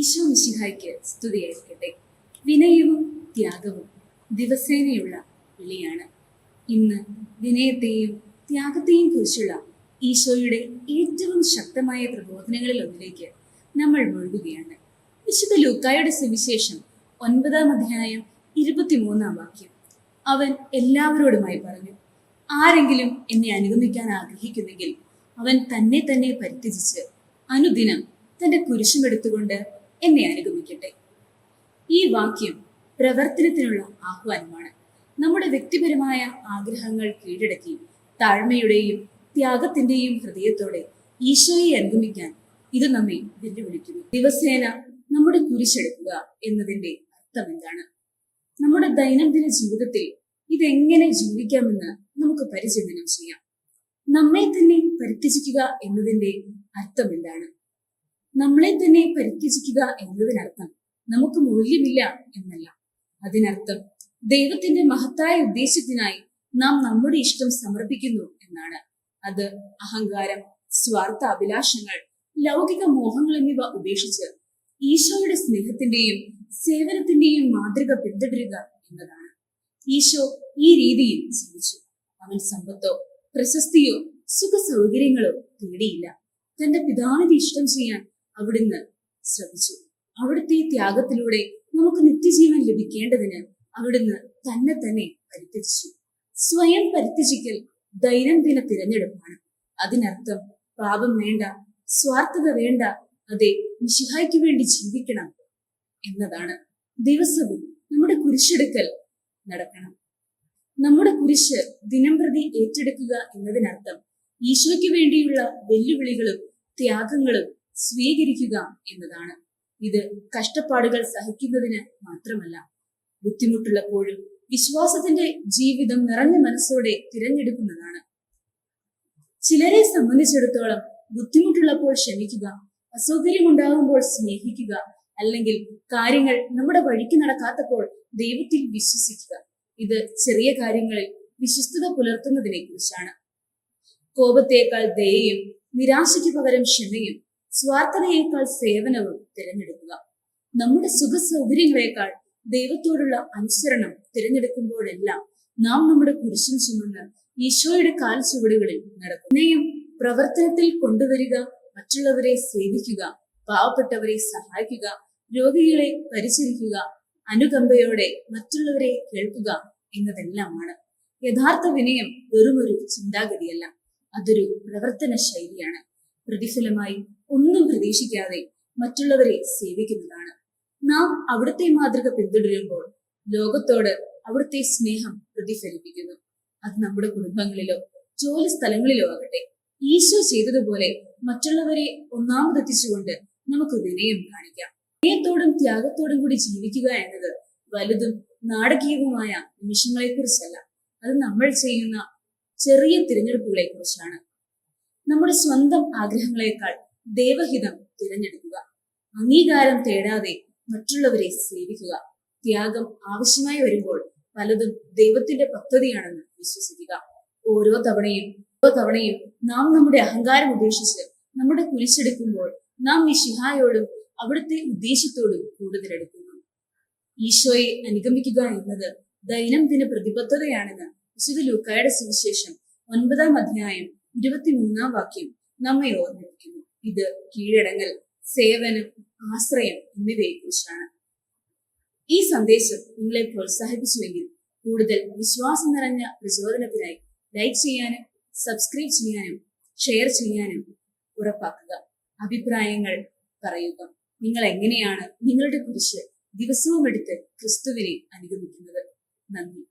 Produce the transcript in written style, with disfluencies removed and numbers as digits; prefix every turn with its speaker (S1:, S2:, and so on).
S1: ഈശോ മിശിഹായ്ക്ക് സ്തുതിയായിരിക്കട്ടെ. വിനയവും ത്യാഗവും ദിവസേനയുള്ള വിളിയാണ്. ഇന്ന് വിനയത്തെയും ത്യാഗത്തെയും കുറിച്ചുള്ള ഈശോയുടെ ഏറ്റവും ശക്തമായ പ്രബോധനങ്ങളിൽ ഒന്നിലേക്ക് നമ്മൾ മുഴുകുകയാണ്. വിശുദ്ധ ലൂക്കായുടെ സുവിശേഷം 9-ാം അധ്യായം 23-ാം വാക്യം. അവൻ എല്ലാവരോടുമായി പറഞ്ഞു, ആരെങ്കിലും എന്നെ അനുഗമിക്കാൻ ആഗ്രഹിക്കുന്നെങ്കിൽ അവൻ തന്നെ തന്നെ പരിത്യജിച്ച് അനുദിനം തന്റെ കുരിശുമെടുത്തുകൊണ്ട് എന്നെ അനുഗമിക്കട്ടെ. ഈ വാക്യം പ്രവർത്തനത്തിനുള്ള ആഹ്വാനമാണ്. നമ്മുടെ വ്യക്തിപരമായ ആഗ്രഹങ്ങൾ കീഴടക്കി താഴ്മയുടെയും ത്യാഗത്തിന്റെയും ഹൃദയത്തോടെ ഈശോയെ അനുഗമിക്കാൻ ഇത് നമ്മെ വെല്ലുവിളിക്കുന്നു. ദിവസേന നമ്മുടെ കുരിശെടുക്കുക എന്നതിന്റെ അർത്ഥം എന്താണ്? നമ്മുടെ ദൈനംദിന ജീവിതത്തിൽ ഇതെങ്ങനെ ജീവിക്കാമെന്ന് നമുക്ക് പരിചിന്തനം ചെയ്യാം. നമ്മെ തന്നെ പരിത്യജിക്കുക എന്നതിന്റെ അർത്ഥം എന്താണ്? നമ്മളെ തന്നെ പരിത്യജിക്കുക എന്നതിനർത്ഥം നമുക്ക് മൂല്യമില്ല എന്നല്ല. അതിനർത്ഥം ദൈവത്തിന്റെ മഹത്തായ ഉദ്ദേശത്തിനായി നാം നമ്മുടെ ഇഷ്ടം സമർപ്പിക്കുന്നു എന്നാണ്. അത് അഹങ്കാരം, സ്വാർത്ഥ അഭിലാഷങ്ങൾ, ലൗകിക മോഹങ്ങൾ എന്നിവ ഉപേക്ഷിച്ച് ഈശോയുടെ സ്നേഹത്തിന്റെയും സേവനത്തിന്റെയും മാതൃക പിന്തുടരുക എന്നതാണ്. ഈശോ ഈ രീതിയിൽ ജീവിച്ചു. അവൻ സമ്പത്തോ പ്രശസ്തിയോ സുഖ സൗകര്യങ്ങളോ തേടിയില്ല. തന്റെ പിതാവിന്റെ ഇഷ്ടം ചെയ്യാൻ അവിടുന്ന് ശ്രമിച്ചു. അവിടുത്തെ ത്യാഗത്തിലൂടെ നമുക്ക് നിത്യജീവൻ ലഭിക്കേണ്ടതിന് അവിടുന്ന് തന്നെ തന്നെ പരിത്യജിച്ചു. സ്വയം പരിത്യജിക്കൽ ദൈനംദിന തിരഞ്ഞെടുപ്പാണ്. അതിനർത്ഥം പാപം വേണ്ട, സ്വാർത്ഥത വേണ്ട, അതെ മിശിഹായ്ക്ക് വേണ്ടി ജീവിക്കണം എന്നതാണ്. ദിവസവും നമ്മുടെ കുരിശെടുക്കൽ നടക്കണം. നമ്മുടെ കുരിശ് ദിനംപ്രതി ഏറ്റെടുക്കുക എന്നതിനർത്ഥം ഈശോയ്ക്ക് വേണ്ടിയുള്ള വെല്ലുവിളികളും ത്യാഗങ്ങളും സ്വീകരിക്കുക എന്നതാണ്. ഇത് കഷ്ടപ്പാടുകൾ സഹിക്കുന്നതിന് മാത്രമല്ല, ബുദ്ധിമുട്ടുള്ളപ്പോഴും വിശ്വാസത്തിന്റെ ജീവിതം നിറഞ്ഞ മനസ്സോടെ തിരഞ്ഞെടുക്കുന്നതാണ്. ചിലരെ സംബന്ധിച്ചിടത്തോളം ബുദ്ധിമുട്ടുള്ളപ്പോൾ ക്ഷമിക്കുക, അസൗകര്യമുണ്ടാകുമ്പോൾ സ്നേഹിക്കുക, അല്ലെങ്കിൽ കാര്യങ്ങൾ നമ്മുടെ വഴിക്ക് നടക്കാത്തപ്പോൾ ദൈവത്തിൽ വിശ്വസിക്കുക. ഇത് ചെറിയ കാര്യങ്ങളിൽ വിശ്വസ്തത പുലർത്തുന്നതിനെ കുറിച്ചാണ്. കോപത്തേക്കാൾ ദയയും നിരാശയ്ക്ക് പകരം ക്ഷമയും സ്വാർത്ഥതയേക്കാൾ സേവനവും തിരഞ്ഞെടുക്കുക. നമ്മുടെ സുഖ സൗകര്യങ്ങളെക്കാൾ ദൈവത്തോടുള്ള അനുസരണം തിരഞ്ഞെടുക്കുമ്പോഴെല്ലാം നാം നമ്മുടെ കുരിശും ചുമന്ന് ഈശോയുടെ കാൽ ചുവടുകളിൽ നടക്കും. വിനയം പ്രവർത്തനത്തിൽ കൊണ്ടുവരിക, മറ്റുള്ളവരെ സേവിക്കുക, പാവപ്പെട്ടവരെ സഹായിക്കുക, രോഗികളെ പരിചരിക്കുക, അനുകമ്പയോടെ മറ്റുള്ളവരെ കേൾക്കുക എന്നതെല്ലാമാണ്. യഥാർത്ഥ വിനയം വെറുമൊരു ചിന്താഗതിയല്ല, അതൊരു പ്രവർത്തന ശൈലിയാണ്. പ്രതിഫലമായി ഒന്നും പ്രതീക്ഷിക്കാതെ മറ്റുള്ളവരെ സേവിക്കുന്നതാണ്. നാം അവിടുത്തെ മാതൃക പിന്തുടരുമ്പോൾ ലോകത്തോട് അവിടുത്തെ സ്നേഹം പ്രതിഫലിപ്പിക്കുന്നു. അത് നമ്മുടെ കുടുംബങ്ങളിലോ ജോലി സ്ഥലങ്ങളിലോ ആകട്ടെ. ഈശോ ചെയ്തതുപോലെ മറ്റുള്ളവരെ ഒന്നാമതെത്തിച്ചുകൊണ്ട് നമുക്ക് വിനയം കാണിക്കാം. വിനയത്തോടും ത്യാഗത്തോടും കൂടി ജീവിക്കുക എന്നത് വലുതും നാടകീയവുമായ നിമിഷങ്ങളെ കുറിച്ചല്ല, അത് നമ്മൾ ചെയ്യുന്ന ചെറിയ തിരഞ്ഞെടുപ്പുകളെ കുറിച്ചാണ്. നമ്മുടെ സ്വന്തം ആഗ്രഹങ്ങളെക്കാൾ ദൈവഹിതം തിരഞ്ഞെടുക്കുക. അംഗീകാരം തേടാതെ മറ്റുള്ളവരെ സേവിക്കുക. ത്യാഗം ആവശ്യമായി വരുമ്പോൾ പലതും ദൈവത്തിന്റെ പദ്ധതിയാണെന്ന് വിശ്വസിക്കുക. ഓരോ തവണയും നാം നമ്മുടെ അഹങ്കാരം ഉപേക്ഷിച്ച് നമ്മുടെ കുരിശെടുക്കുമ്പോൾ നാം മിശിഹായോടും അവിടുത്തെ ഉദ്ദേശത്തോടും കൂടുതലെടുക്കുന്നു. ഈശോയെ അനുഗമിക്കുക എന്നത് ദൈനംദിന പ്രതിബദ്ധതയാണെന്ന് വിശുദ്ധ ലൂക്കായുടെ സുവിശേഷം 9-ാം അധ്യായം 23-ാം വാക്യം നമ്മെ ഓർമ്മിപ്പിക്കുന്നു. ഇത് കീഴടങ്ങൽ, സേവനം, ആശ്രയം എന്നിവയെ കുറിച്ചാണ്. ഈ സന്ദേശം നിങ്ങളെ പ്രോത്സാഹിപ്പിച്ചുവെങ്കിൽ കൂടുതൽ വിശ്വാസം നിറഞ്ഞ പ്രചോദനത്തിനായി ലൈക്ക് ചെയ്യാനും സബ്സ്ക്രൈബ് ചെയ്യാനും ഷെയർ ചെയ്യാനും ഉറപ്പാക്കുക. അഭിപ്രായങ്ങൾ പറയുക. നിങ്ങൾ എങ്ങനെയാണ് നിങ്ങളുടെ കുരിശ് ദിവസവും എടുത്ത് ക്രിസ്തുവിനെ അനുഗമിക്കുന്നത്? നന്ദി.